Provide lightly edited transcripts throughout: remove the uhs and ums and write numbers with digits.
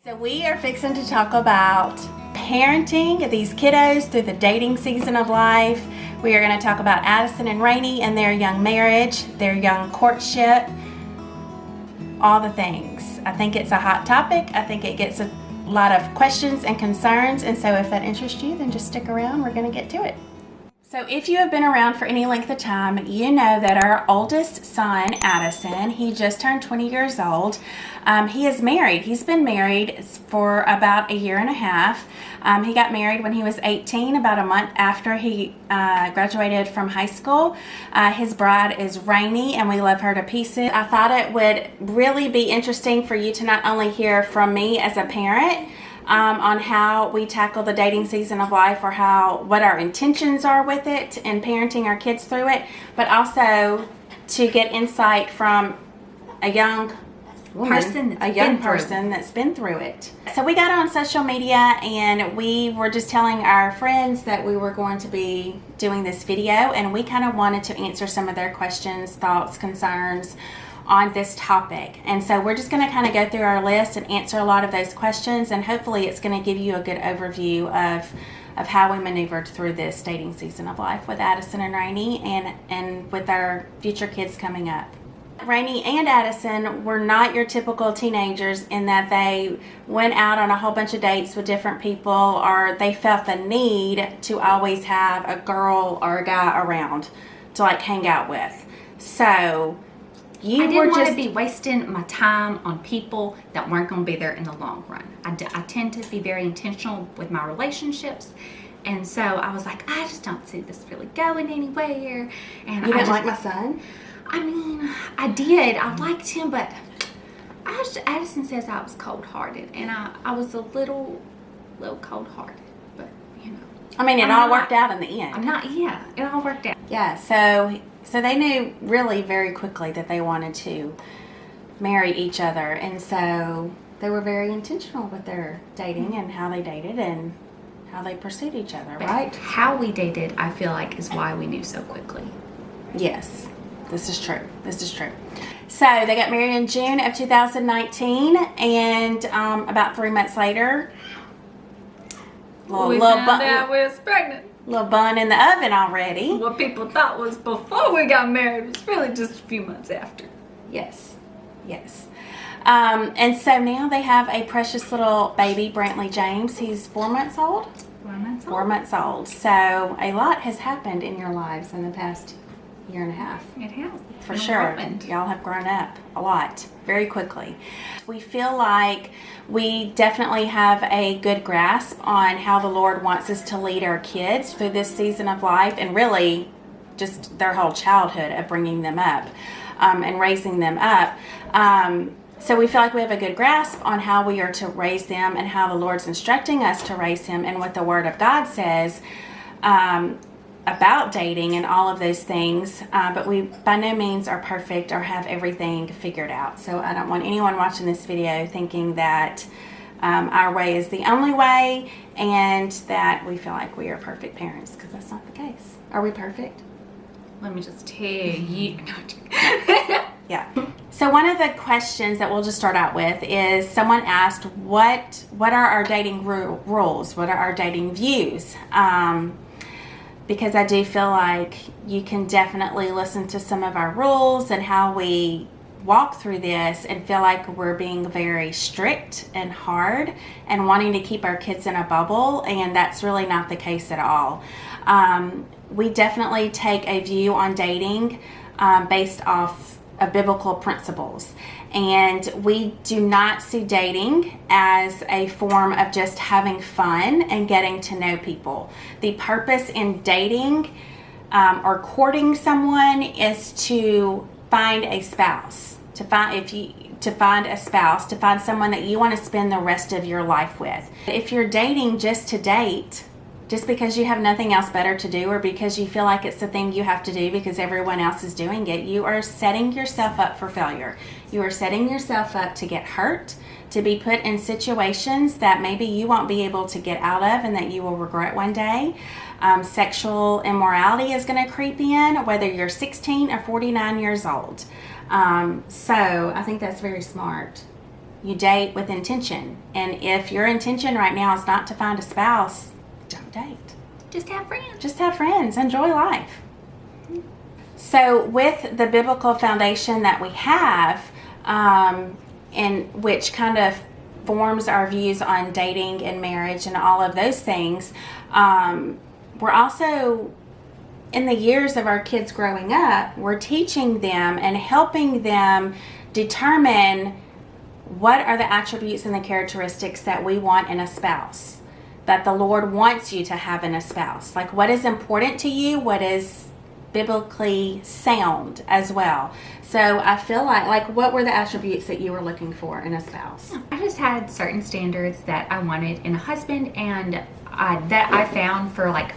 So we are fixing to talk about parenting these kiddos through the dating season of life. We are going to talk about Addison and Rainey and their young marriage, their young courtship, all the things. I think it's a hot topic. I think it gets a lot of questions and concerns, and so if that interests you, then just stick around. We're going to get to it. So if you have been around for any length of time, you know that our oldest son, Addison, he just turned 20 years old. He is married. He's been married for about a year and a half. He got married when he was 18, about a month after he graduated from high school. His bride is Rainey, and we love her to pieces. I thought it would really be interesting for you to not only hear from me as a parent, on how we tackle the dating season of life, or what our intentions are with it and parenting our kids through it, but also to get insight from a young person that's been through it. So we got on social media and we were just telling our friends that we were going to be doing this video, and we kind of wanted to answer some of their questions, thoughts, concerns on this topic. And so we're just going to kind of go through our list and answer a lot of those questions, and hopefully it's going to give you a good overview of how we maneuvered through this dating season of life with Addison and Rainey, and with our future kids coming up. Rainey and Addison were not your typical teenagers in that they went out on a whole bunch of dates with different people, or they felt the need to always have a girl or a guy around to like hang out with. So I didn't want to be wasting my time on people that weren't going to be there in the long run. I tend to be very intentional with my relationships, and so I was like, I just don't see this really going anywhere. And you didn't like my son? I mean, I did. I liked him, but Addison says I was cold-hearted, and I was a little cold-hearted, but you know. I mean, it all worked out in the end. It all worked out. Yeah, so they knew really very quickly that they wanted to marry each other, and so they were very intentional with their dating and how they dated and how they pursued each other, right? How we dated, I feel like, is why we knew so quickly. Yes, this is true. So they got married in June of 2019, and about 3 months later, we found out we was pregnant. Little bun in the oven already. What people thought was before we got married was really just a few months after. Yes. And so now they have a precious little baby, Brantley James. He's 4 months old. 4 months old. So a lot has happened in your lives in the past year and a half. It has. For sure. Y'all have grown up a lot, very quickly. We feel like we definitely have a good grasp on how the Lord wants us to lead our kids through this season of life, and really just their whole childhood of bringing them up and raising them up. So we feel like we have a good grasp on how we are to raise them and how the Lord's instructing us to raise him, and what the Word of God says about dating and all of those things, but we by no means are perfect or have everything figured out. So I don't want anyone watching this video thinking that our way is the only way and that we feel like we are perfect parents, because that's not the case. Are we perfect? Let me just tell you. Yeah. So one of the questions that we'll just start out with is, someone asked, what are our dating rules? What are our dating views? Because I do feel like you can definitely listen to some of our rules and how we walk through this and feel like we're being very strict and hard and wanting to keep our kids in a bubble, and that's really not the case at all. We definitely take a view on dating based off of biblical principles. And we do not see dating as a form of just having fun and getting to know people. The purpose in dating or courting someone is to find a spouse, to find someone that you want to spend the rest of your life with. If you're dating just to date, just because you have nothing else better to do, or because you feel like it's the thing you have to do because everyone else is doing it, you are setting yourself up for failure. You are setting yourself up to get hurt, to be put in situations that maybe you won't be able to get out of and that you will regret one day. Sexual immorality is going to creep in, whether you're 16 or 49 years old. So I think that's very smart. You date with intention. And if your intention right now is not to find a spouse, don't date. Just have friends. Just have friends. Enjoy life. So with the biblical foundation that we have, and which kind of forms our views on dating and marriage and all of those things, we're also, in the years of our kids growing up, we're teaching them and helping them determine what are the attributes and the characteristics that we want in a spouse, that the Lord wants you to have in a spouse. Like, what is important to you, what is biblically sound as well. So I feel like what were the attributes that you were looking for in a spouse? I just had certain standards that I wanted in a husband, and that I found for like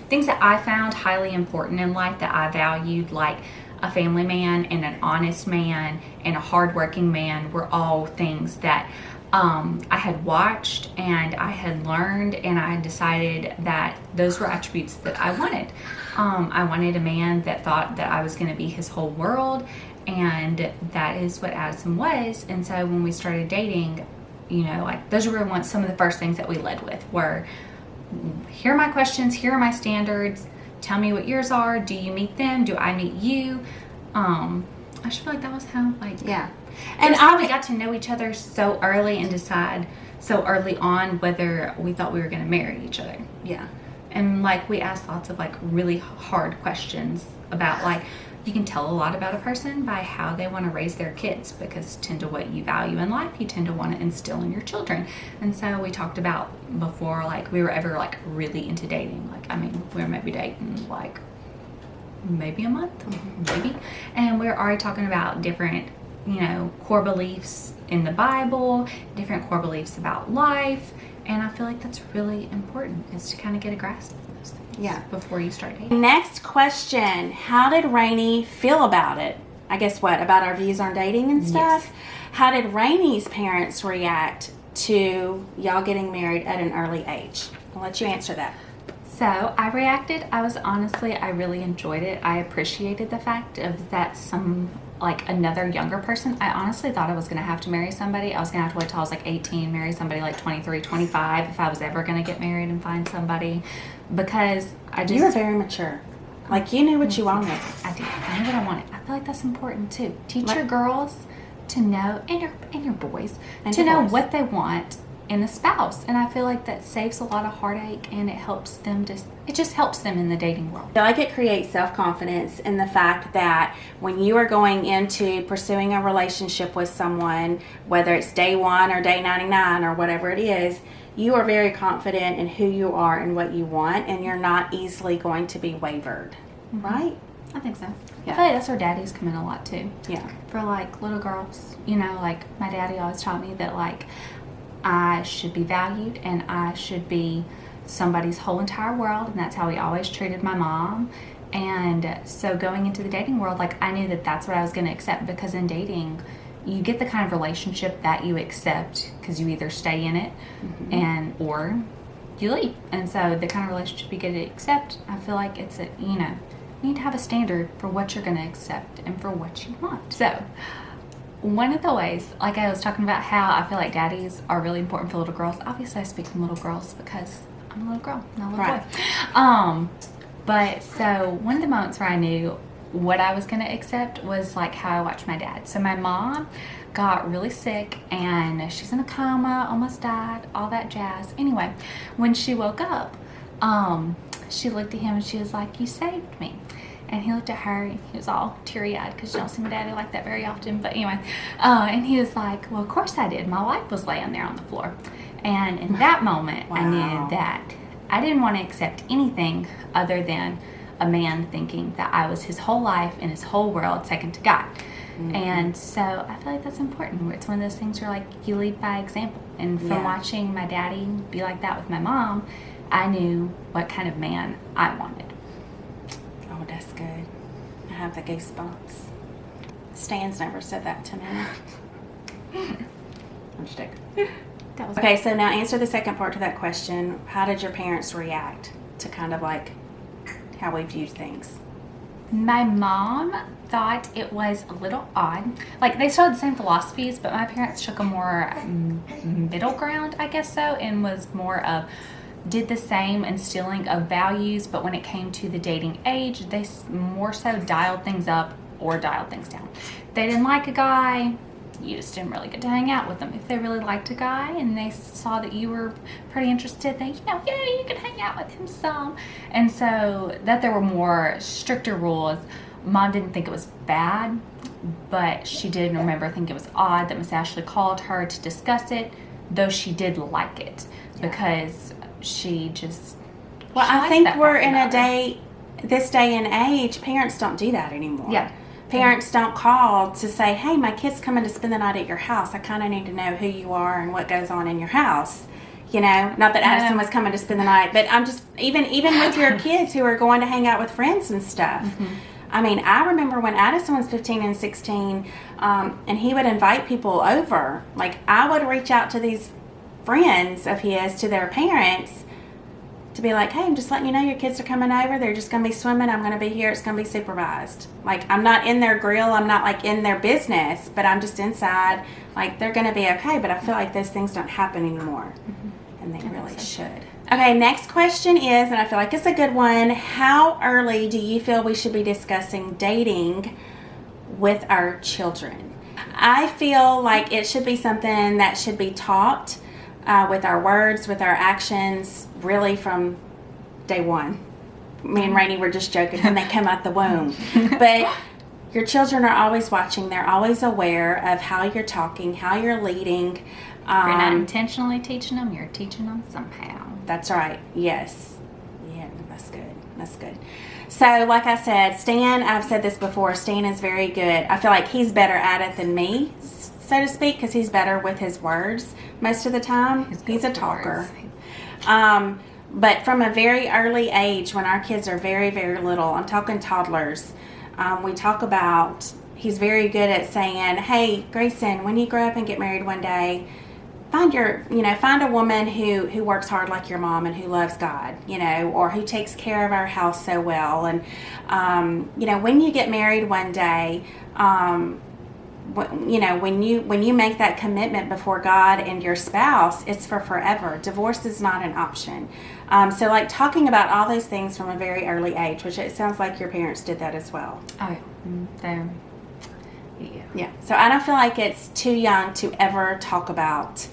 things that I found highly important in life that I valued, like a family man and an honest man and a hardworking man, were all things that I had watched and I had learned, and I had decided that those were attributes that I wanted. I wanted a man that thought that I was going to be his whole world, and that is what Addison was. And so when we started dating, like those were some of the first things that we led with were, here are my questions, here are my standards, tell me what yours are, do you meet them, do I meet you? I just feel like that was how, yeah. And we got to know each other so early and decide so early on whether we thought we were going to marry each other. Yeah. And we asked lots of really hard questions about you can tell a lot about a person by how they want to raise their kids, because tend to what you value in life, you tend to want to instill in your children. And so we talked about before we were ever really into dating. We were maybe dating maybe a month, maybe. And we were already talking about different core beliefs in the Bible, different core beliefs about life, and I feel like that's really important, is to kind of get a grasp of those things. Yeah. Before you start dating. Next question: how did Rainey feel about it? I guess about our views on dating and stuff. Yes. How did Rainey's parents react to y'all getting married at an early age? I'll let you answer that. So I reacted. I really enjoyed it. I appreciated the fact of that another younger person. I honestly thought I was going to have to marry somebody. I was going to have to wait till I was 18, marry somebody 23, 25 if I was ever going to get married and find somebody, because You were very mature. You knew what you wanted. I did. I knew what I wanted. I feel like that's important too. Teach your girls to know, and your boys, to know what they want in a spouse. And I feel like that saves a lot of heartache, and it helps them it just helps them in the dating world. I feel like it creates self-confidence in the fact that when you are going into pursuing a relationship with someone, whether it's day 1 or day 99 or whatever it is, you are very confident in who you are and what you want, and you're not easily going to be wavered. Mm-hmm. Right? I think so. Yeah. I feel like that's where daddies come in a lot too. Yeah. For little girls, my daddy always taught me that I should be valued and I should be somebody's whole entire world, and that's how he always treated my mom. And so going into the dating world, I knew that that's what I was going to accept, because in dating you get the kind of relationship that you accept because you either stay in it or you leave. And so the kind of relationship you get to accept, I feel like it's you need to have a standard for what you're going to accept and for what you want. So one of the ways, I was talking about how I feel like daddies are really important for little girls. Obviously, I speak from little girls because I'm a little girl, not a little boy. But so one of the moments where I knew what I was going to accept was how I watched my dad. So my mom got really sick, and she's in a coma, almost died, all that jazz. Anyway, when she woke up, she looked at him and she was like, "You saved me." And he looked at her, and he was all teary-eyed, because you don't see my daddy like that very often. But anyway, and he was like, "Well, of course I did. My life was laying there on the floor." And in that moment, I knew that I didn't want to accept anything other than a man thinking that I was his whole life and his whole world second to God. Mm-hmm. And so I feel like that's important. It's one of those things where you lead by example. And from watching my daddy be like that with my mom, I knew what kind of man I wanted. Oh, that's good. I have the goosebumps. Stan's never said that to me. I'm just joking. Okay, so now answer the second part to that question. How did your parents react to kind of how we viewed things? My mom thought it was a little odd. Like, they still had the same philosophies, but my parents took a more middle ground, I guess so, and was more of did the same instilling of values, but when it came to the dating age, they more so dialed things up or dialed things down. They didn't like a guy, you just didn't really get to hang out with them. If they really liked a guy and they saw that you were pretty interested, they, yeah, you could hang out with him some. And so that there were more stricter rules. Mom didn't think it was bad, but she did remember thinking it was odd that Miss Ashley called her to discuss it, though she did like it because she just... Well, I think we're in this day and age, parents don't do that anymore. Yeah. Parents don't call to say, hey, my kid's coming to spend the night at your house. I kind of need to know who you are and what goes on in your house. Not that Addison was coming to spend the night, but I'm just, even with your kids who are going to hang out with friends and stuff. Mm-hmm. I mean, I remember when Addison was 15 and 16, and he would invite people over. Like, I would reach out to these friends of his, to their parents, to be like, hey, I'm just letting you know your kids are coming over. They're just going to be swimming. I'm going to be here. It's going to be supervised. Like, I'm not in their grill. I'm not, like, in their business, but I'm just inside. Like, they're going to be okay, but I feel like those things don't happen anymore, and they really should. Okay, next question is, and I feel like it's a good one, how early do you feel we should be discussing dating with our children? I feel like it should be something that should be taught with our words, with our actions, really from day one. Me and Rainey were just joking when they come out the womb. But your children are always watching. They're always aware of how you're talking, how you're leading. If you're not intentionally teaching them, you're teaching them somehow. That's right. Yes. Yeah, that's good. That's good. So, like I said, Stan, I've said this before, Stan is very good. I feel like he's better at it than me, so to speak, because he's better with his words most of the time. He's a talker. But from a very early age, when our kids are very, very little, I'm talking toddlers, we talk about, he's very good at saying, hey, Grayson, when you grow up and get married one day, find a woman who works hard like your mom and who loves God, or who takes care of our house so well. And, when you get married one day, when you make that commitment before God and your spouse, it's for forever. Divorce is not an option. So, like, talking about all those things from a very early age, which it sounds like your parents did that as well. Oh, yeah. Yeah. So I don't feel like it's too young to ever talk about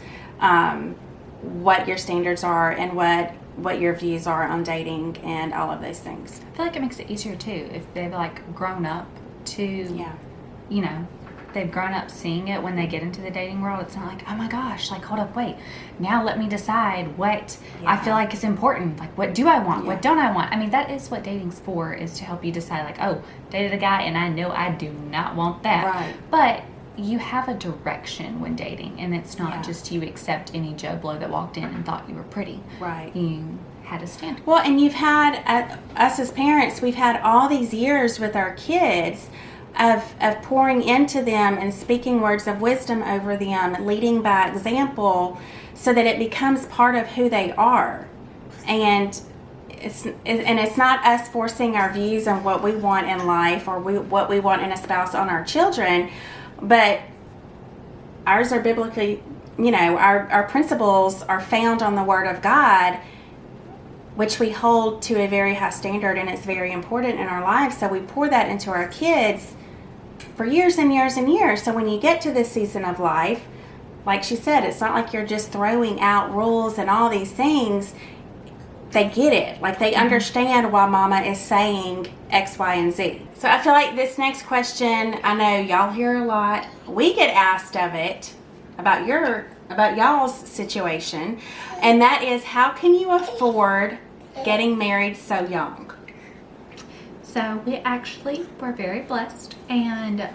what your standards are and what your views are on dating and all of those things. I feel like it makes it easier too if they've grown up to, they've grown up seeing it when they get into the dating world. It's not like, oh my gosh, hold up, wait. Now let me decide what I feel like is important. Like, what do I want? What don't I want? I mean, that is what dating's for, is to help you decide, oh, dated a guy and I know I do not want that. Right. But you have a direction when dating, and it's not just you accept any Joe Blow that walked in and thought you were pretty. Right. You had a standard. Well, and you've had, us as parents, we've had all these years with our kids of pouring into them and speaking words of wisdom over them, leading by example, so that it becomes part of who they are. And it's not us forcing our views on what we want in life or what we want in a spouse on our children, but ours are biblically, our principles are found on the Word of God, which we hold to a very high standard, and it's very important in our lives. So we pour that into our kids for years and years and years. So when you get to this season of life, like she said, it's not like you're just throwing out rules and all these things. They get it. Like, they understand why mama is saying X, Y, and Z. So I feel like this next question, I know y'all hear a lot. We get asked of it about y'all's situation, and that is, how can you afford getting married so young? So we actually were very blessed, and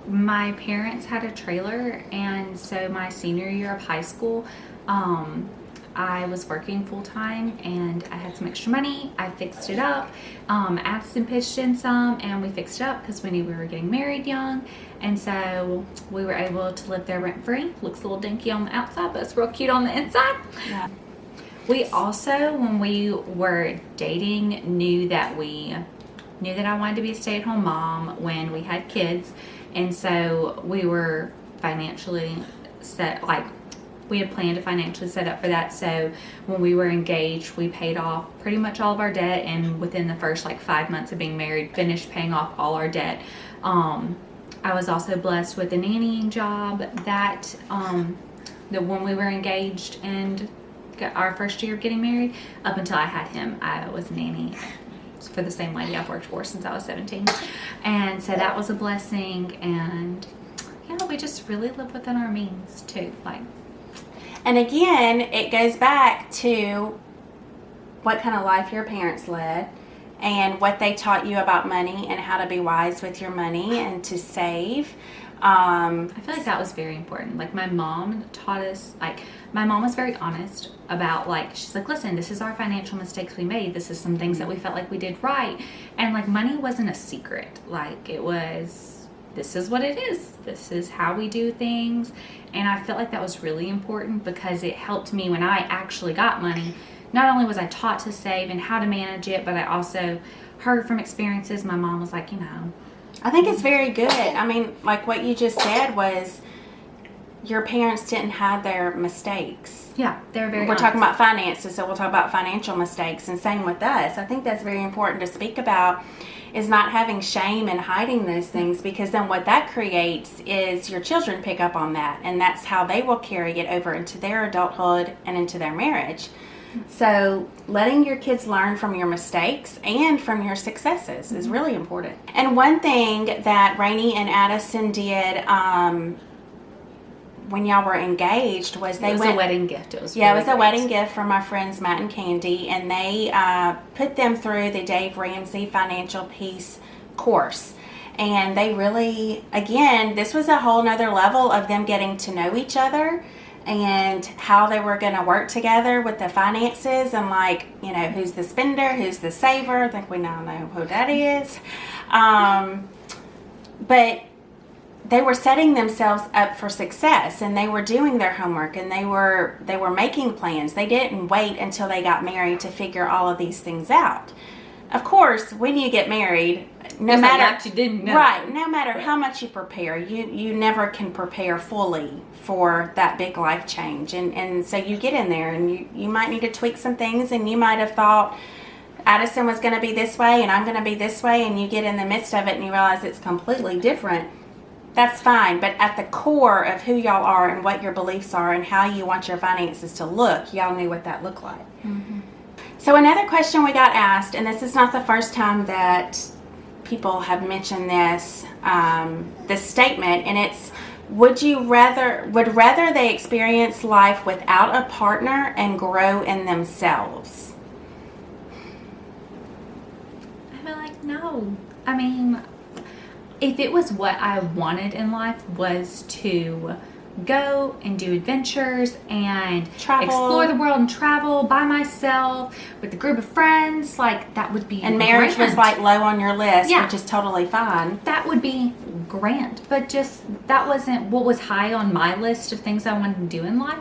my parents had a trailer, and so my senior year of high school, I was working full-time and I had some extra money. I fixed it up. Addison pitched in some, and we fixed it up because we knew we were getting married young, and so we were able to live there rent-free. Looks a little dinky on the outside, but it's real cute on the inside. Yeah. We also, when we were dating, knew that we knew that I wanted to be a stay-at-home mom when we had kids, and so we were financially set, like we had planned to financially set up for that. So when we were engaged, we paid off pretty much all of our debt, and within the first like 5 months of being married, finished paying off all our debt. I was also blessed with a nannying job that when we were engaged and our first year of getting married, up until I had him, I was a nanny for the same lady I've worked for since I was 17. And so that was a blessing, and we just really live within our means too. And again, it goes back to what kind of life your parents led and what they taught you about money and how to be wise with your money and to save. I feel like that was very important. Like my mom taught us, my mom was very honest about she's like, listen, this is our financial mistakes we made. This is some things that we felt like we did right. And money wasn't a secret. It was, this is what it is. This is how we do things. And I felt like that was really important because it helped me when I actually got money. Not only was I taught to save and how to manage it, but I also heard from experiences. My mom was like, I think it's very good. I mean, what you just said was your parents didn't hide their mistakes. Yeah, they're very We're talking about finances, so we'll talk about financial mistakes, and same with us. I think that's very important to speak about, is not having shame and hiding those things, because then what that creates is your children pick up on that, and that's how they will carry it over into their adulthood and into their marriage. So letting your kids learn from your mistakes and from your successes is really important. And one thing that Rainey and Addison did when y'all were engaged was it was a wedding gift. It was it was a wedding gift from my friends Matt and Candy, and they put them through the Dave Ramsey Financial Peace course. And they really, again, this was a whole nother level of them getting to know each other and how they were going to work together with the finances, and who's the spender, who's the saver. I think we now know who that is. But they were setting themselves up for success, and they were doing their homework, and they were making plans. They didn't wait until they got married to figure all of these things out. Of course, when you get married, no matter you didn't know. Right, no matter how much you prepare, you never can prepare fully for that big life change. And so you get in there, and you might need to tweak some things, and you might have thought Addison was going to be this way and I'm going to be this way, and you get in the midst of it and you realize it's completely different. That's fine, but at the core of who y'all are and what your beliefs are and how you want your finances to look, y'all knew what that looked like. Mm-hmm. So another question we got asked, and this is not the first time that people have mentioned this statement, and it's, would rather they experience life without a partner and grow in themselves? I feel like no. I mean, if it was what I wanted in life was to go and do adventures and explore the world and travel by myself with a group of friends, that would be and marriage grand. was low on your list, Yeah. which is totally fine. That would be grand, but just that wasn't what was high on my list of things I wanted to do in life.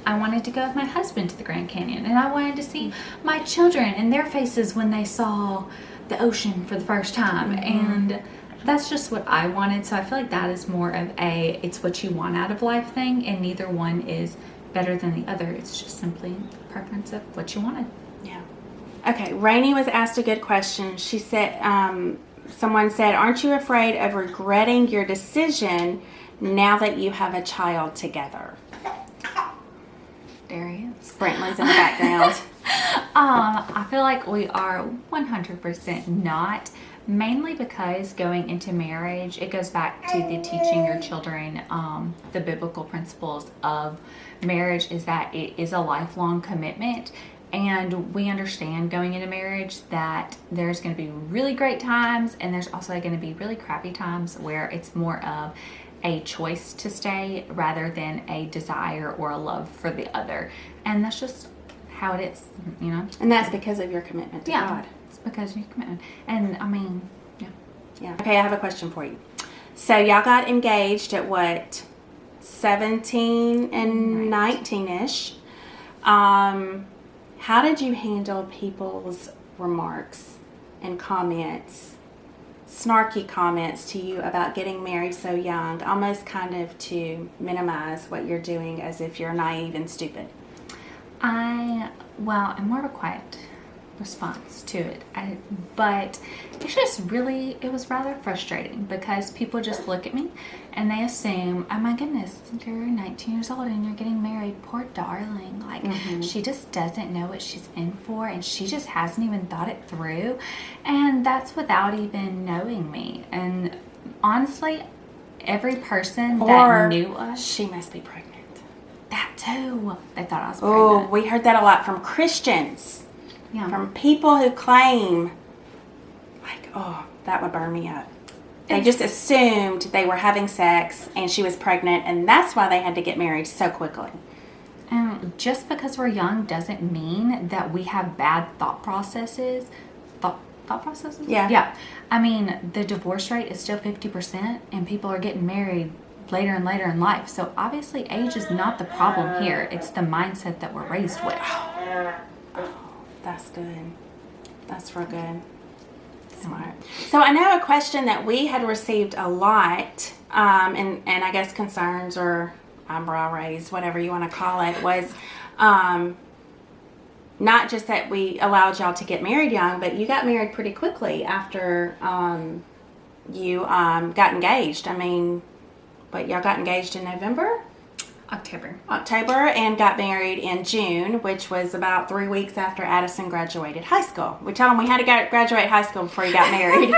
I wanted to go with my husband to the Grand Canyon, and I wanted to see my children and their faces when they saw the ocean for the first time. Mm-hmm. And that's just what I wanted. So I feel like that is more of it's what you want out of life thing, and neither one is better than the other. It's just simply a preference of what you wanted. Yeah. Okay, Rainey was asked a good question. She said, someone said, aren't you afraid of regretting your decision now that you have a child together? There he is. Brentley's in the background. I feel like we are 100% not. Mainly because going into marriage, it goes back to the teaching your children the biblical principles of marriage, is that it is a lifelong commitment. And we understand going into marriage that there's going to be really great times, and there's also going to be really crappy times where it's more of a choice to stay rather than a desire or a love for the other. And that's just how it is, And that's because of your commitment to God. It's because of your commitment. And I mean, Yeah. Okay, I have a question for you. So y'all got engaged at what, 17 and 19-ish. How did you handle people's remarks and comments snarky comments to you about getting married so young, almost kind of to minimize what you're doing as if you're naive and stupid? I'm more of a quiet response to it. But it's just really, it was rather frustrating because people just look at me and they assume, oh my goodness, you're 19 years old and you're getting married. Poor darling. Like, she just doesn't know what she's in for and she just hasn't even thought it through. And that's without even knowing me. And honestly, every person that knew us, she must be pregnant. That too. They thought I was pregnant. Oh, we heard that a lot from Christians. Yeah. From people who claim, like, oh, that would burn me up. They just assumed they were having sex and she was pregnant, and that's why they had to get married so quickly. And just because we're young doesn't mean that we have bad thought processes. Thought processes? Yeah. Yeah. I mean, the divorce rate is still 50%, and people are getting married later and later in life. So obviously age is not the problem here. It's the mindset that we're raised with. That's good. That's real good. Smart. So I know a question that we had received a lot, and I guess concerns or eyebrow raised, whatever you want to call it, was not just that we allowed y'all to get married young, but you got married pretty quickly after you got engaged. I mean, but y'all got engaged in November? October, and got married in June, which was about 3 weeks after Addison graduated high school. We told him we had to graduate high school before he got married.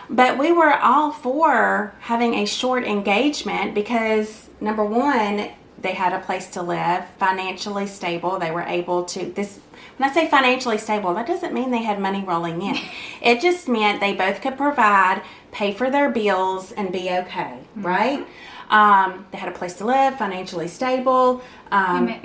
But we were all for having a short engagement because, number one, they had a place to live, financially stable. They were able to, when I say financially stable, that doesn't mean they had money rolling in. It just meant they both could provide, pay for their bills, and be okay, right? They had a place to live, financially stable. I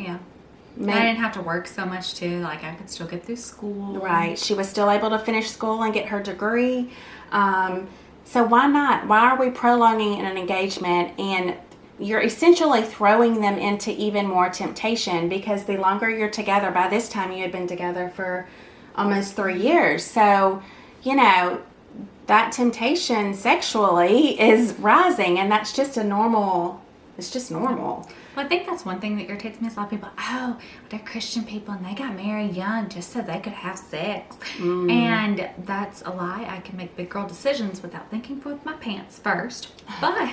didn't have to work so much too. Like, I could still get through school. Right. She was still able to finish school and get her degree. So why not? Why are we prolonging an engagement? And you're essentially throwing them into even more temptation because the longer you're together, by this time you had been together for almost 3 years. So, you know, that temptation sexually is rising, and that's just it's just normal. Well, I think that's one thing that irritates me is a lot of people, oh, they're Christian people and they got married young just so they could have sex. And that's a lie. I can make big girl decisions without thinking with my pants first. But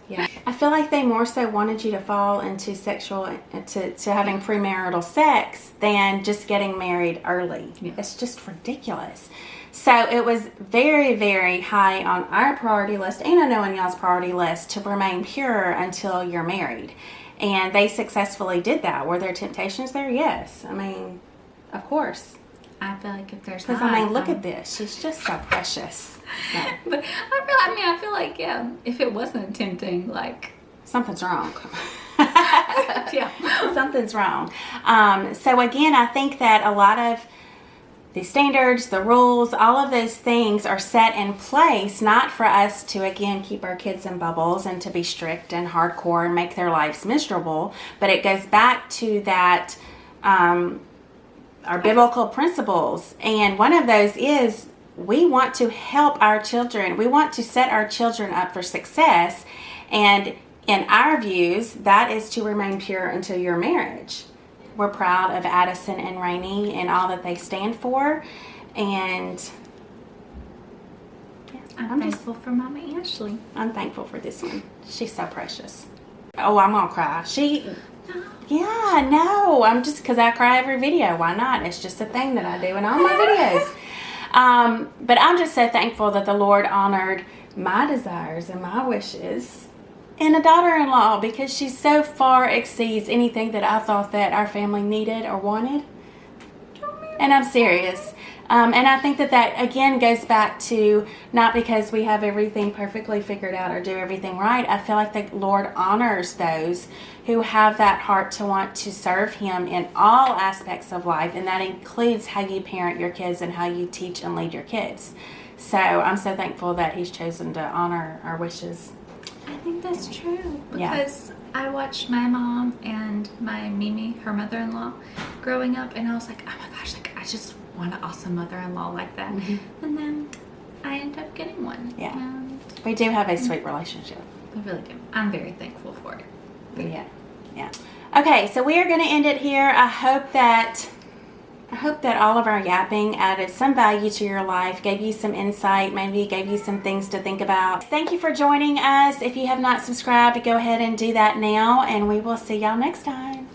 yeah, I feel like they more so wanted you to fall into to having premarital sex than just getting married early. Yeah. It's just ridiculous. So it was very, very high on our priority list, and I know on y'all's priority list, to remain pure until you're married. And they successfully did that. Were there temptations there? Yes. I mean, of course. I feel like if there's because I mean, look at this. She's just so precious. No. But I feel like, yeah, if it wasn't tempting, like, something's wrong. Yeah, something's wrong. So again, I think that a lot of the standards, the rules, all of those things are set in place not for us to, again, keep our kids in bubbles and to be strict and hardcore and make their lives miserable, but it goes back to that, our biblical principles. And one of those is we want to help our children. We want to set our children up for success. And in our views, that is to remain pure until your marriage. We're proud of Addison and Rainey and all that they stand for. And yeah, I'm thankful for Mama Ashley. I'm thankful for this one. She's so precious. Oh, I'm going to cry. Yeah, no. I'm just, because I cry every video. Why not? It's just a thing that I do in all my videos. But I'm just so thankful that the Lord honored my desires and my wishes and a daughter-in-law, because she so far exceeds anything that I thought that our family needed or wanted. And I'm serious. And I think that again goes back to not because we have everything perfectly figured out or do everything right. I feel like the Lord honors those who have that heart to want to serve Him in all aspects of life, and that includes how you parent your kids and how you teach and lead your kids. So I'm so thankful that He's chosen to honor our wishes. I think that's true, because I watched my mom and my Mimi, her mother-in-law, growing up, and I was like, oh my gosh, like, I just want an awesome mother-in-law like that. And then I ended up getting one. Yeah. And We do have a sweet relationship. I really do. I'm very thankful for it. Yeah. Yeah. Okay, so we are going to end it here. I hope that all of our yapping added some value to your life, gave you some insight, maybe gave you some things to think about. Thank you for joining us. If you have not subscribed, go ahead and do that now, and we will see y'all next time.